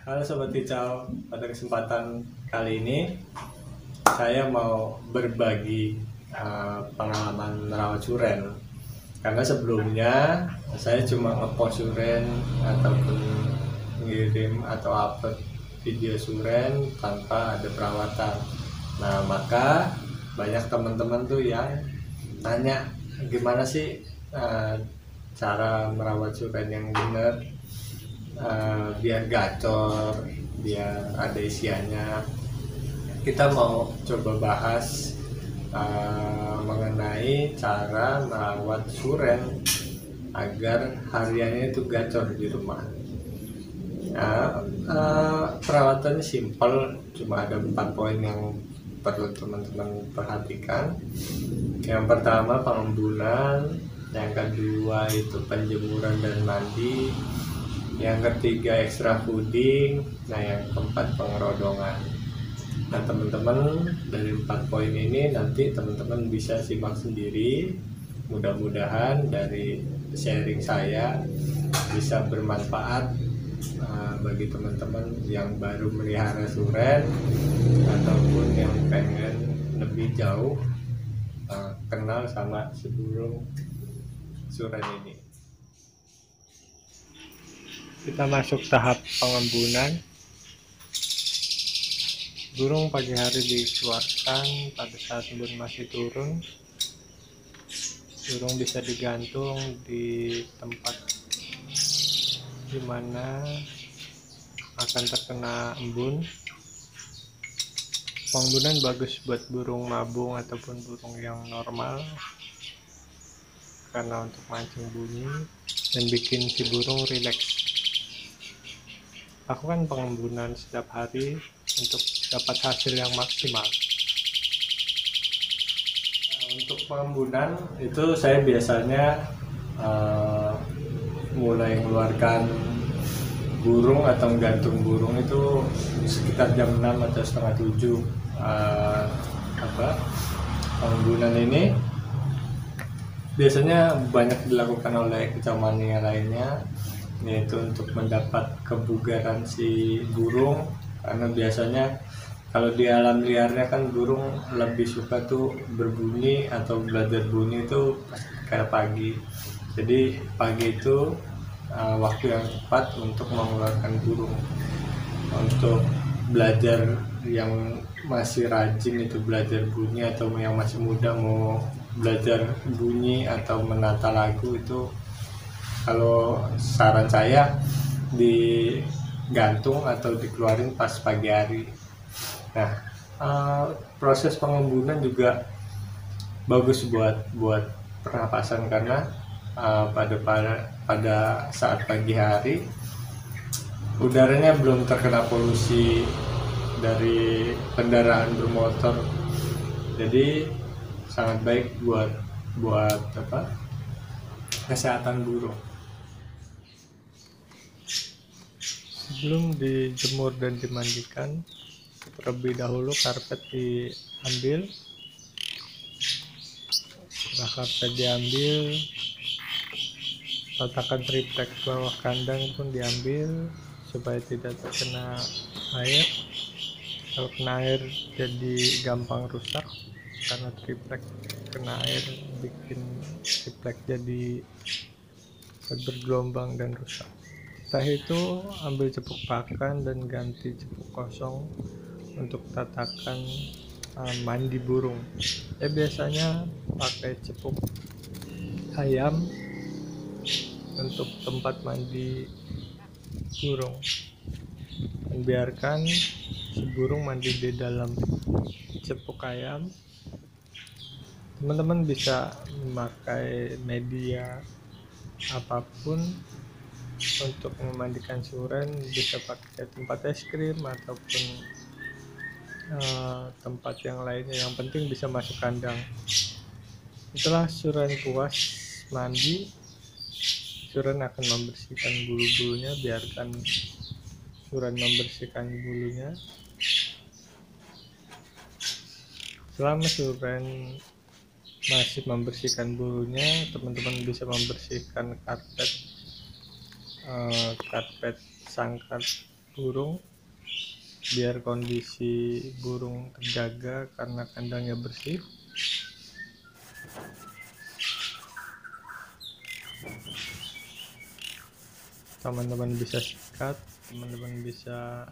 Halo Sobat Kicau, pada kesempatan kali ini saya mau berbagi pengalaman merawat suren. Karena sebelumnya saya cuma ngepost suren ataupun ngirim atau upload video suren tanpa ada perawatan. Nah, maka banyak teman-teman tuh yang tanya gimana sih cara merawat suren yang benar, biar gacor, biar ada isiannya. Kita mau coba bahas mengenai cara merawat suren agar hariannya itu gacor di rumah. Nah, perawatannya simple, cuma ada 4 poin yang perlu teman-teman perhatikan. Yang pertama pengembunan, yang kedua itu penjemuran dan mandi, yang ketiga extra fooding, nah yang keempat pengerodongan. Nah teman-teman, dari 4 poin ini nanti teman-teman bisa simak sendiri. Mudah-mudahan dari sharing saya bisa bermanfaat bagi teman-teman yang baru melihara suren ataupun yang pengen lebih jauh kenal sama si burung suren ini. Kita masuk tahap pengembunan. Burung pagi hari dikeluarkan pada saat embun masih turun. Burung bisa digantung di tempat di mana akan terkena embun. Pengembunan bagus buat burung mabung ataupun burung yang normal, karena untuk mancing bunyi dan bikin si burung rileks. Lakukan pengembunan setiap hari untuk dapat hasil yang maksimal. Nah, untuk pengembunan itu saya biasanya mulai mengeluarkan burung atau gantung burung itu sekitar jam 6 atau setengah 7. Pengembunan ini biasanya banyak dilakukan oleh kicau mania lainnya, yaitu untuk mendapat kebugaran si burung. Karena biasanya kalau di alam liarnya kan burung lebih suka tuh berbunyi atau belajar bunyi itu kayak pagi. Jadi pagi itu waktu yang tepat untuk mengeluarkan burung. Untuk belajar yang masih rajin itu belajar bunyi, atau yang masih muda mau belajar bunyi atau menata lagu, itu kalau saran saya digantung atau dikeluarin pas pagi hari. Nah, proses pengembunan juga bagus buat pernapasan, karena pada saat pagi hari udaranya belum terkena polusi dari kendaraan bermotor, jadi sangat baik buat kesehatan burung. Sebelum dijemur dan dimandikan, terlebih dahulu karpet diambil. Setelah karpet diambil, tatakan triplek bawah kandang pun diambil supaya tidak terkena air. Kalau kena air jadi gampang rusak, karena triplek kena air bikin triplek jadi bergelombang dan rusak. Setelah itu ambil cepuk pakan dan ganti cepuk kosong untuk tatakan mandi burung. Biasanya pakai cepuk ayam untuk tempat mandi burung, dan biarkan si burung mandi di dalam cepuk ayam. Teman-teman bisa memakai media apapun untuk memandikan suren, bisa pakai tempat es krim ataupun tempat yang lainnya, yang penting bisa masuk kandang. Setelah suren puas mandi, suren akan membersihkan bulu-bulunya. Biarkan suren membersihkan bulunya. Selama suren masih membersihkan bulunya, teman-teman bisa membersihkan karpet sangkar burung biar kondisi burung terjaga karena kandangnya bersih. Teman-teman bisa sikat, teman-teman bisa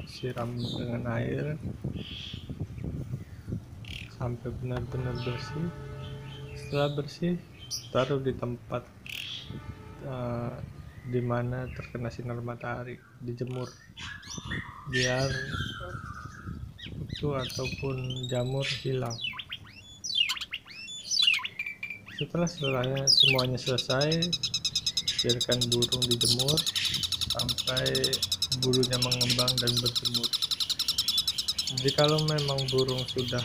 siram dengan air sampai benar-benar bersih. Setelah bersih, taruh di tempat di mana terkena sinar matahari, dijemur biar kutu ataupun jamur hilang. Setelah semuanya selesai, biarkan burung dijemur sampai bulunya mengembang dan berjemur. Jadi kalau memang burung sudah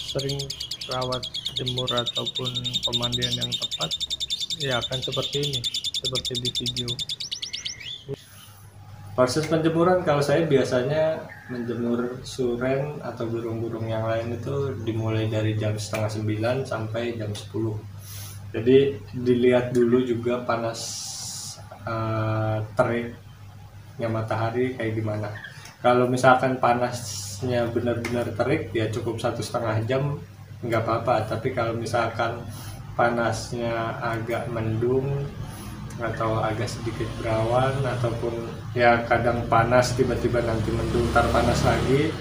sering rawat jemur ataupun pemandian yang tepat, ya akan seperti ini, seperti di video. Proses penjemuran kalau saya biasanya menjemur suren atau burung-burung yang lain itu dimulai dari jam 8:30 sampai jam 10. Jadi dilihat dulu juga panas teriknya matahari kayak gimana. Kalau misalkan panasnya benar-benar terik ya cukup 1,5 jam nggak apa-apa. Tapi kalau misalkan panasnya agak mendung atau agak sedikit berawan ataupun ya kadang panas tiba-tiba nanti mendung ntar panas lagi,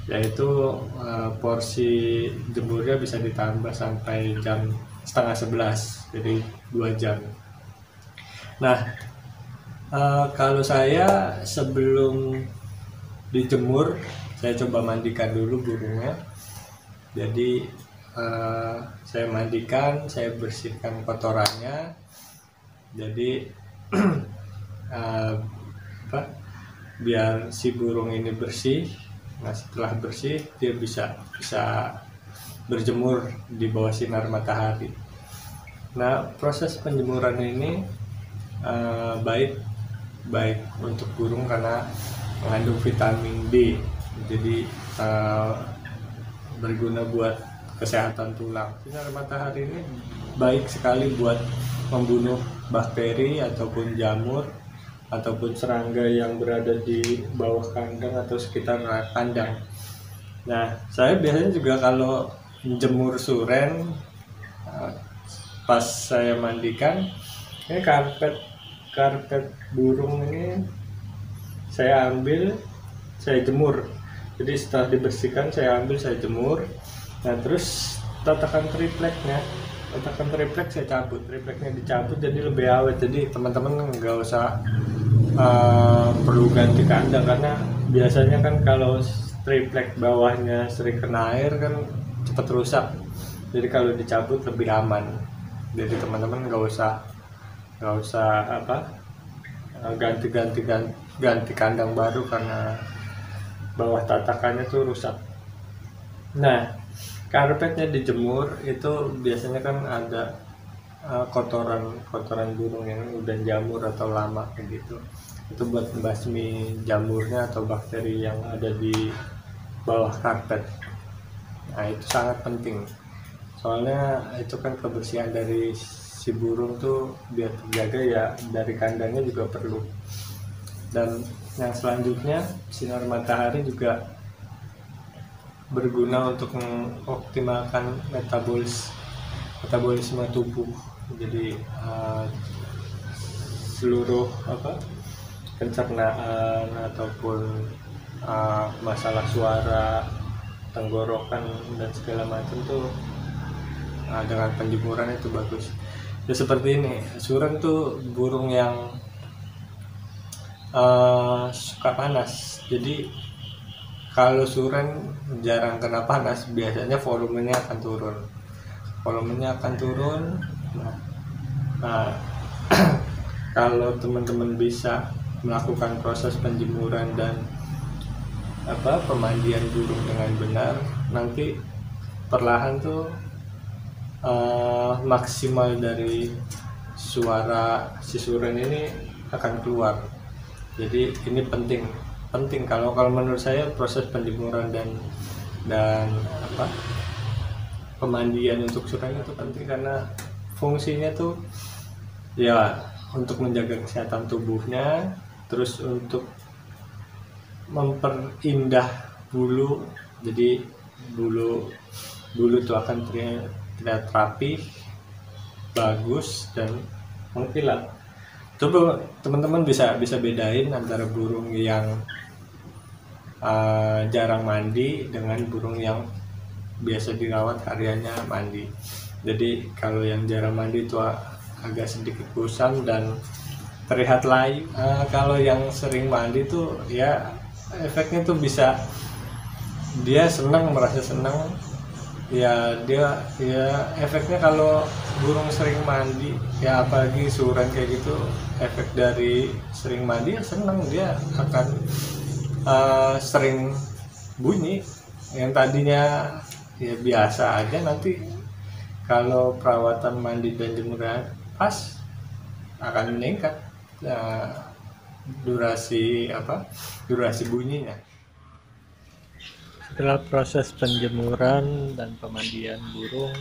yaitu porsi jemurnya bisa ditambah sampai jam 10:30, jadi 2 jam. Nah kalau saya sebelum dijemur saya coba mandikan dulu burungnya. Jadi saya mandikan, saya bersihkan kotorannya. Jadi biar si burung ini bersih. Nah setelah bersih dia bisa berjemur di bawah sinar matahari. Nah proses penjemuran ini baik untuk burung karena mengandung vitamin D, jadi berguna buat kesehatan tulang. Sinar matahari ini baik sekali buat membunuh bakteri ataupun jamur ataupun serangga yang berada di bawah kandang atau sekitar kandang. Nah saya biasanya juga kalau jemur suren, pas saya mandikan ini karpet burung ini saya ambil, saya jemur. Jadi setelah dibersihkan saya ambil, saya jemur. Nah terus tatakan tripleknya saya cabut, tripleknya dicabut jadi lebih awet. Jadi teman-teman nggak usah perlu ganti kandang, karena biasanya kan kalau triplek bawahnya sering kena air kan cepat rusak. Jadi kalau dicabut lebih aman. Jadi teman-teman nggak usah ganti kandang baru karena bawah tatakannya tuh rusak. Nah karpetnya dijemur itu biasanya kan ada kotoran burung yang udah jamur atau lama kayak gitu. Itu buat membasmi jamurnya atau bakteri yang ada di bawah karpet. Nah itu sangat penting, soalnya itu kan kebersihan dari si burung tuh biar terjaga, ya dari kandangnya juga perlu. Dan yang selanjutnya, sinar matahari juga berguna untuk mengoptimalkan metabolisme tubuh. Jadi seluruh pencernaan ataupun masalah suara, tenggorokan dan segala macam tuh dengan penjemuran itu bagus. Ya seperti ini, suren tuh burung yang suka panas. Jadi kalau suren jarang kena panas, biasanya volumenya akan turun. Nah kalau teman-teman bisa melakukan proses penjemuran dan pemandian burung dengan benar, nanti perlahan tuh maksimal dari suara si suren ini akan keluar. Jadi ini penting kalau menurut saya proses penjemuran dan pemandian untuk suren itu penting, karena fungsinya tuh ya untuk menjaga kesehatan tubuhnya, Terus untuk memperindah bulu, jadi bulu itu akan terlihat rapi, bagus dan mengkilat. Coba teman-teman bisa bedain antara burung yang jarang mandi dengan burung yang biasa dirawat hariannya mandi. Jadi kalau yang jarang mandi itu agak sedikit kusam dan terlihat layu. Kalau yang sering mandi tuh ya efeknya tuh bisa dia merasa senang ya. Dia ya efeknya kalau burung sering mandi ya, apalagi suren kayak gitu, efek dari sering mandi ya senang, dia akan sering bunyi. Yang tadinya ya biasa aja, nanti kalau perawatan mandi dan jemuran pas akan meningkat durasi bunyinya. Setelah proses penjemuran dan pemandian burung,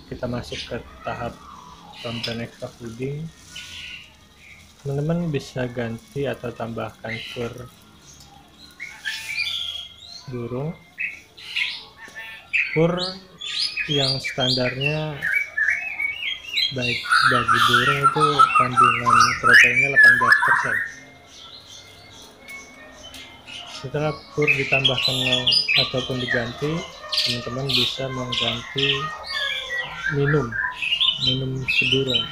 kita masuk ke tahap pemberian extra fooding. Teman-teman bisa ganti atau tambahkan fur burung. Fur yang standarnya baik bagi burung itu kandungan proteinnya 18%. Setelah fur ditambahkan ataupun diganti, teman-teman bisa mengganti minum si burung.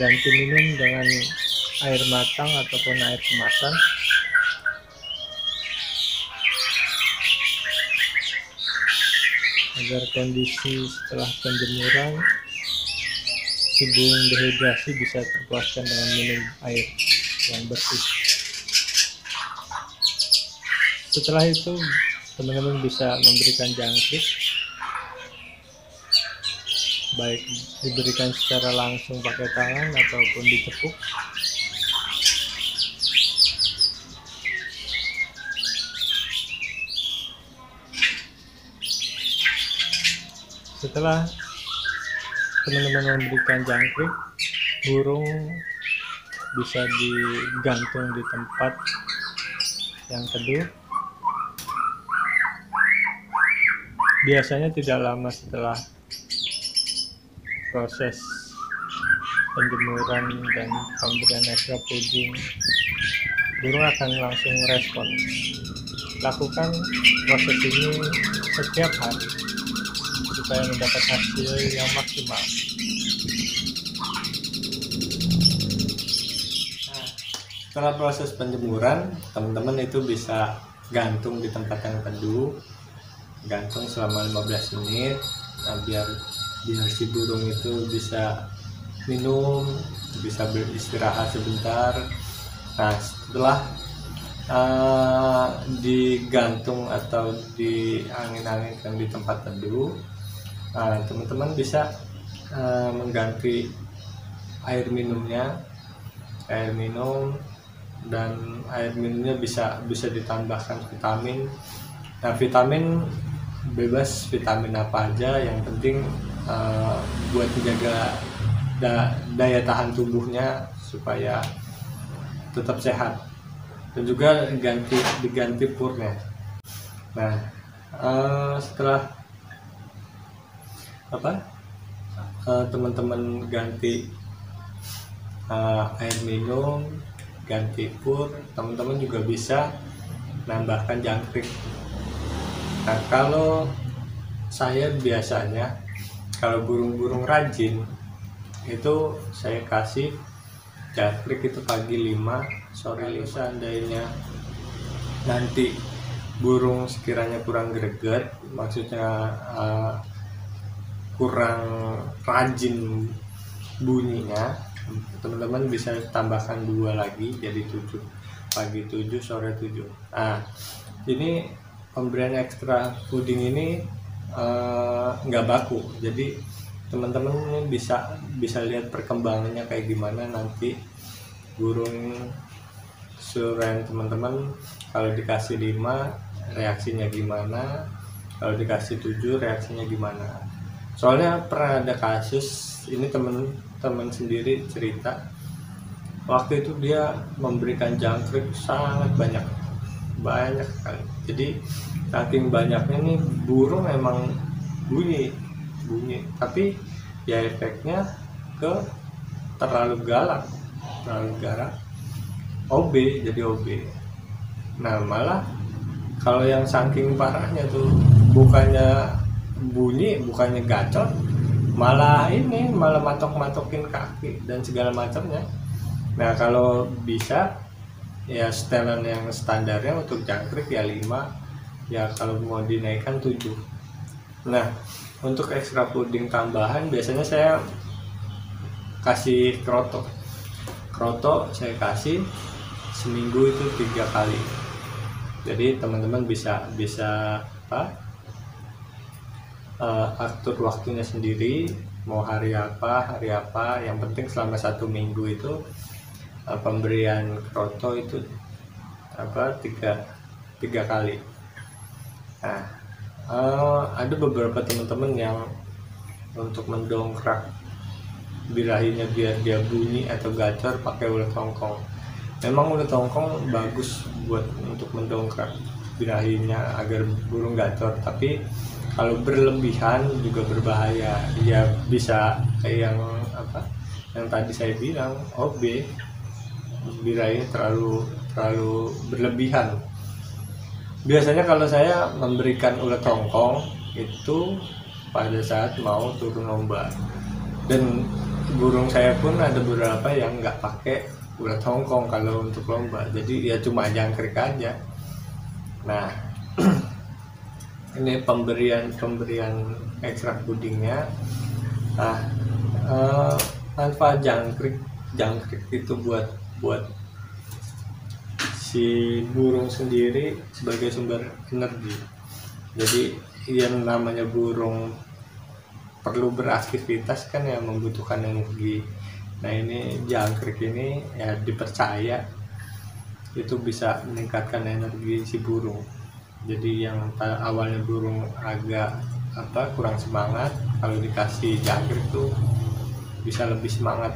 Ganti minum dengan air matang ataupun air kemasan. Agar kondisi setelah penjemuran si burung dehidrasi bisa terpuaskan dengan minum air yang bersih. Setelah itu teman-teman bisa memberikan jangkrik, baik diberikan secara langsung pakai tangan ataupun ditepuk. Setelah teman-teman memberikan jangkrik, burung bisa digantung di tempat yang teduh. Biasanya tidak lama setelah proses penjemuran dan pemberian extra fooding, burung akan langsung respon. Lakukan proses ini setiap hari supaya mendapat hasil yang maksimal. Nah, setelah proses penjemuran, teman-teman itu bisa gantung di tempat yang teduh, gantung selama 15 menit. Nah, biar si burung itu bisa minum, bisa beristirahat sebentar. Nah, setelah digantung atau diangin-anginkan di tempat teduh, teman-teman bisa mengganti air minumnya, dan air minumnya bisa ditambahkan vitamin. Nah, vitamin bebas, vitamin apa aja, yang penting buat menjaga daya tahan tubuhnya supaya tetap sehat, dan juga diganti purnya. Nah, setelah teman-teman ganti air minum, ganti pur, teman-teman juga bisa nambahkan jangkrik. Nah, kalau saya biasanya kalau burung-burung rajin itu saya kasih jangkrik itu pagi 5, sore 5. Seandainya nanti burung sekiranya kurang greget, maksudnya kurang rajin bunyinya, teman-teman bisa tambahkan 2 lagi jadi 7, pagi 7, sore 7. Nah, ini pemberian extra fooding ini nggak baku, jadi teman-teman bisa lihat perkembangannya kayak gimana nanti burung suren teman-teman. Kalau dikasih 5 reaksinya gimana, kalau dikasih 7 reaksinya gimana. Soalnya pernah ada kasus ini, teman-teman sendiri cerita waktu itu dia memberikan jangkrik sangat banyak sekali. Jadi saking banyaknya nih burung memang bunyi, tapi ya efeknya ke terlalu galak, OB, jadi OB. Nah malah kalau yang saking parahnya tuh bukannya bunyi, bukannya gacor, malah matok-matokin kaki dan segala macamnya. Nah kalau bisa ya setelan yang standarnya untuk jangkrik ya 5, ya kalau mau dinaikkan 7. Nah untuk ekstra puding tambahan biasanya saya kasih kroto saya kasih seminggu itu 3 kali. Jadi teman-teman bisa atur waktunya sendiri, mau hari apa, yang penting selama 1 minggu itu pemberian kroto itu 3 kali. Nah ada beberapa teman-teman yang untuk mendongkrak birahinya biar dia bunyi atau gacor pakai ulet hongkong. Memang ulet hongkong bagus buat untuk mendongkrak birahinya agar burung gacor, tapi kalau berlebihan juga berbahaya. Ya bisa kayak yang tadi saya bilang, OB, birahinya terlalu berlebihan. Biasanya kalau saya memberikan ulet hongkong itu pada saat mau turun lomba, dan burung saya pun ada beberapa yang nggak pakai ulet hongkong kalau untuk lomba, jadi ya cuma jangkrik aja. Nah ini pemberian ekstra pudingnya. Nah manfaat jangkrik itu buat si burung sendiri sebagai sumber energi. Jadi yang namanya burung perlu beraktivitas kan ya, membutuhkan energi. Nah ini jangkrik ini ya dipercaya itu bisa meningkatkan energi si burung. Jadi yang awalnya burung agak kurang semangat, kalau dikasih jangkrik tuh bisa lebih semangat.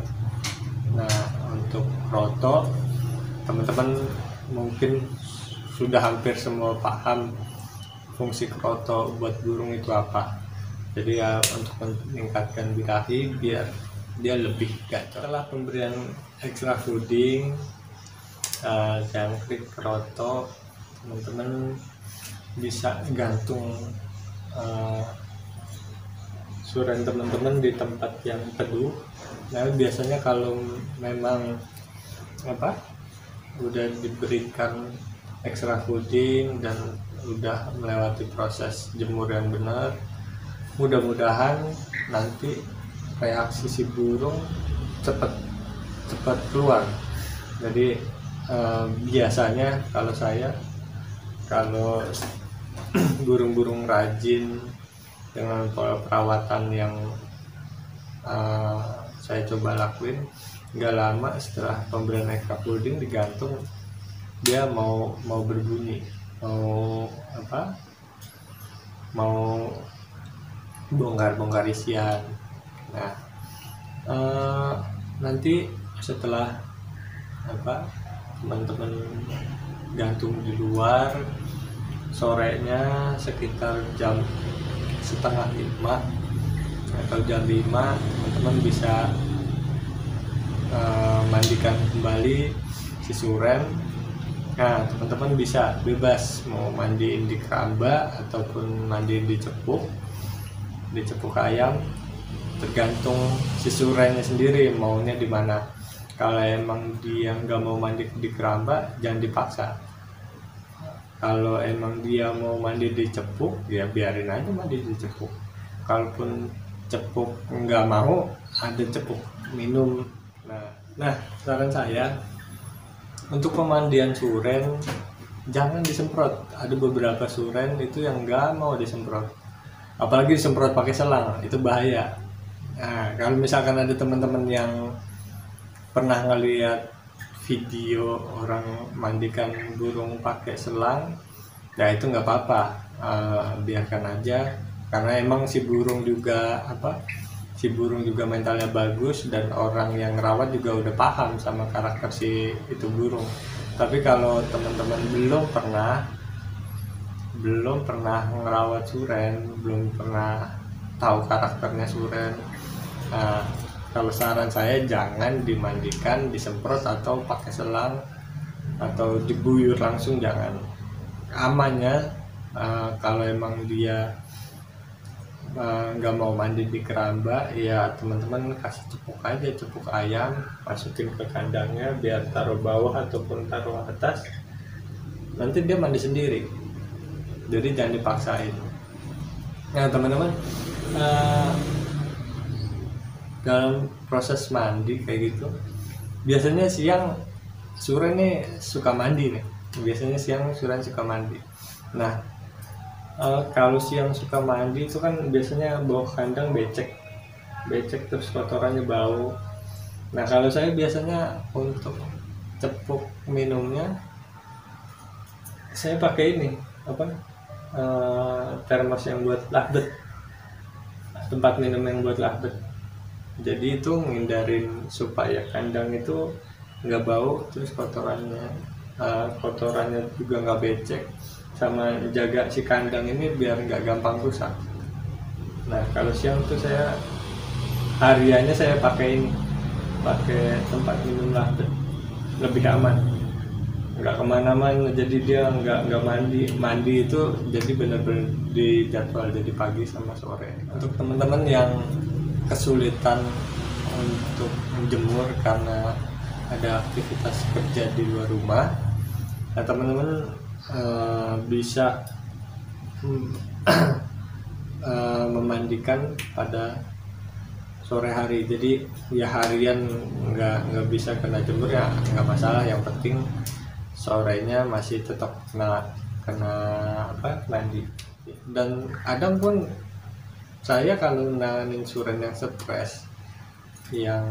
Nah untuk kroto, teman-teman mungkin sudah hampir semua paham fungsi kroto buat burung itu apa. Jadi ya untuk meningkatkan birahi biar dia lebih gacor. Setelah pemberian ekstra puding, jangkrik, kroto, teman-teman bisa gantung suren teman-teman di tempat yang teduh. Nah biasanya kalau memang udah diberikan ekstra puding dan udah melewati proses jemur yang benar, mudah-mudahan nanti reaksi si burung cepat keluar. Jadi biasanya kalau burung-burung rajin dengan perawatan yang saya coba lakuin, nggak lama setelah pemberian ekstra puding digantung, dia mau berbunyi, mau bongkar isian. Nah nanti setelah teman-teman gantung di luar, sorenya sekitar jam 4:30 atau jam 5 teman-teman bisa mandikan kembali si suren. Nah teman-teman bisa bebas mau mandiin di keramba ataupun mandiin di cepuk ayam, tergantung si surennya sendiri maunya di mana. Kalau emang dia nggak mau mandi di keramba, jangan dipaksa. Kalau emang dia mau mandi di cepuk, ya biarin aja mandi di cepuk. Kalaupun cepuk nggak mau, ada cepuk minum. Nah saran saya untuk pemandian suren jangan disemprot. Ada beberapa suren itu yang nggak mau disemprot, apalagi disemprot pakai selang, itu bahaya. Nah kalau misalkan ada teman-teman yang pernah ngeliat video orang mandikan burung pakai selang, ya itu nggak apa-apa, biarkan aja, karena emang si burung juga si burung juga mentalnya bagus dan orang yang ngerawat juga udah paham sama karakter si itu burung. Tapi kalau teman-teman belum pernah ngerawat suren, belum pernah tahu karakternya suren, nah, kalau saran saya jangan dimandikan, disemprot atau pakai selang atau diguyur langsung, jangan. Amannya kalau emang dia nggak mau mandi di keramba, ya teman-teman kasih cepuk aja, cepuk ayam, masukin ke kandangnya, biar taruh bawah ataupun taruh atas, nanti dia mandi sendiri, jadi jangan dipaksain. Nah teman-teman, dalam proses mandi kayak gitu, biasanya siang suren nih suka mandi nih, biasanya siang suren suka mandi. Nah kalau siang suka mandi itu kan biasanya bawah kandang becek terus kotorannya bau. Nah kalau saya biasanya untuk cepuk minumnya saya pakai ini apa, termos yang buat lakbet, tempat minum yang buat lakbet. Jadi itu ngindarin supaya kandang itu nggak bau, terus kotorannya juga nggak becek, sama jaga si kandang ini biar nggak gampang rusak. Nah kalau siang tuh saya hariannya saya pakai tempat minum lakbet, lebih aman, nggak kemana-mana. Jadi dia nggak mandi itu jadi benar-benar di jadwal, jadi pagi sama sore. Untuk teman-teman yang kesulitan untuk menjemur karena ada aktivitas kerja di luar rumah, nah teman-teman bisa memandikan pada sore hari. Jadi ya harian nggak bisa kena jemur ya nggak masalah, yang penting sorenya masih tetap kena mandi. Dan kadang pun saya kalau nanganin suren yang stres, yang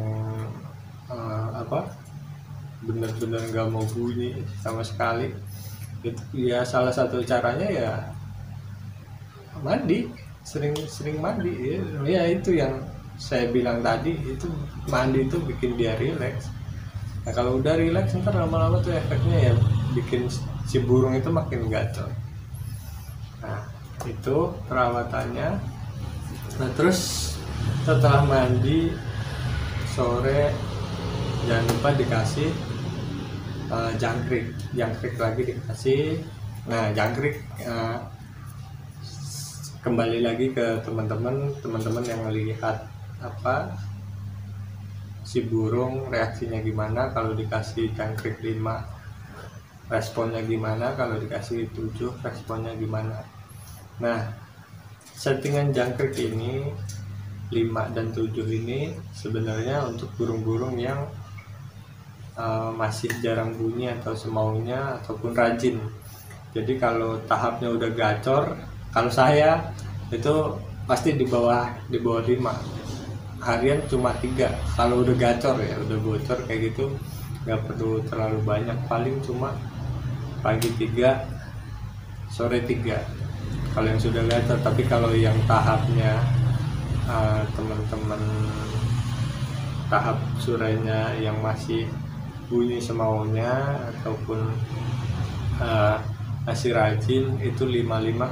bener-bener nggak mau bunyi sama sekali, itu ya salah satu caranya ya mandi, sering mandi ya itu yang saya bilang tadi, itu mandi itu bikin dia rileks. Nah kalau udah rileks ntar lama-lama tuh efeknya ya bikin si burung itu makin gacor. Nah itu perawatannya. Nah terus setelah mandi sore jangan lupa dikasih jangkrik lagi dikasih. Nah jangkrik kembali lagi ke teman-teman yang melihat si burung reaksinya gimana kalau dikasih jangkrik 5, responnya gimana, kalau dikasih 7 responnya gimana. Nah settingan jangkrik ini 5 dan 7 ini sebenarnya untuk burung-burung yang masih jarang bunyi atau semaunya ataupun rajin. Jadi kalau tahapnya udah gacor, kalau saya itu pasti di bawah 5, harian cuma 3. Kalau udah gacor ya udah bocor kayak gitu nggak perlu terlalu banyak, paling cuma pagi 3 sore 3 kalau yang sudah gacor. Tapi kalau yang tahapnya teman-teman tahap surenya yang masih bunyi semaunya ataupun masih rajin, itu 5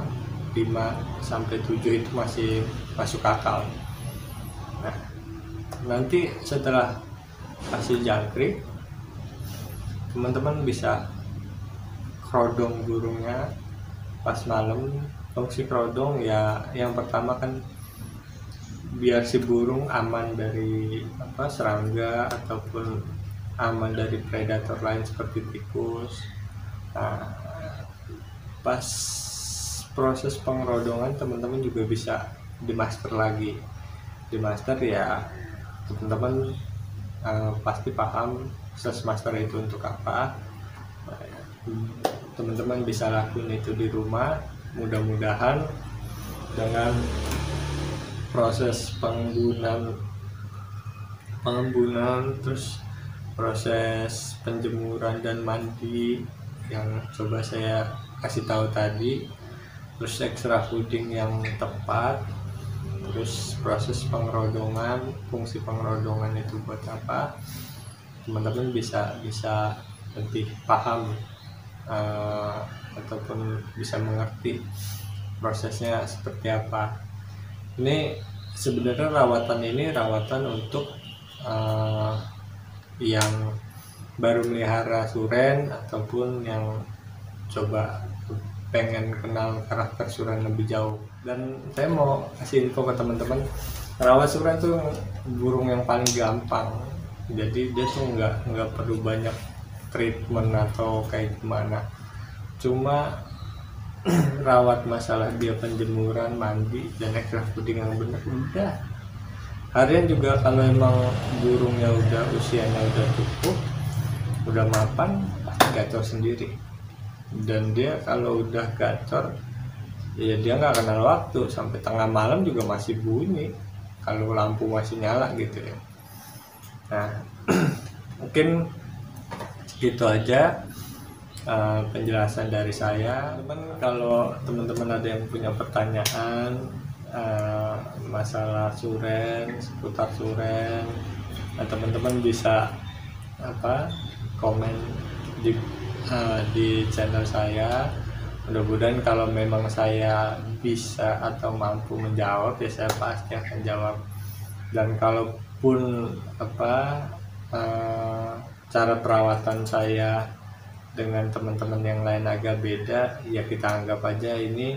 sampai 7 itu masih masuk akal. Nah nanti setelah kasih jangkrik, teman-teman bisa kerodong burungnya pas malam. Fungsi kerodong ya yang pertama kan biar si burung aman dari serangga ataupun aman dari predator lain seperti tikus. Nah, pas proses pengerodongan teman-teman juga bisa dimaster lagi. Dimaster ya teman-teman pasti paham master itu untuk apa. Teman-teman bisa lakuin itu di rumah. Mudah-mudahan dengan proses pengembunan terus proses penjemuran dan mandi yang coba saya kasih tahu tadi, terus extra fooding yang tepat, terus proses pengerodongan, fungsi pengerodongan itu buat apa, teman-teman bisa lebih paham ataupun bisa mengerti prosesnya seperti apa. Ini sebenarnya rawatan untuk yang baru melihara suren ataupun yang coba pengen kenal karakter suren lebih jauh. Dan saya mau kasih info ke teman-teman, rawat suren tuh burung yang paling gampang, jadi dia tuh nggak perlu banyak treatment atau kayak gimana, cuma rawat masalah dia penjemuran, mandi, dan extra fooding yang benar udah. Harian juga kalau emang burungnya udah usianya udah cukup, udah mapan, pasti gacor sendiri. Dan dia kalau udah gacor, ya dia nggak kenal waktu, sampai tengah malam juga masih bunyi kalau lampu masih nyala gitu ya. Nah mungkin segitu aja penjelasan dari saya. Kalau teman-teman ada yang punya pertanyaan masalah suren, seputar suren, teman-teman bisa komen di channel saya. Mudah-mudahan kalau memang saya bisa atau mampu menjawab, ya saya pasti akan jawab. Dan kalaupun cara perawatan saya dengan teman-teman yang lain agak beda, ya kita anggap aja ini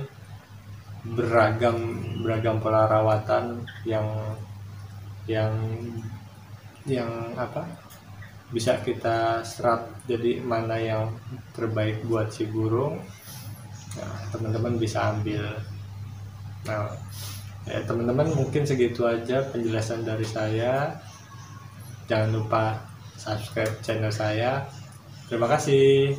beragam pola rawatan yang bisa kita serap, jadi mana yang terbaik buat si burung. Nah, teman-teman bisa ambil. Nah, ya teman-teman, mungkin segitu aja penjelasan dari saya. Jangan lupa subscribe channel saya. Terima kasih.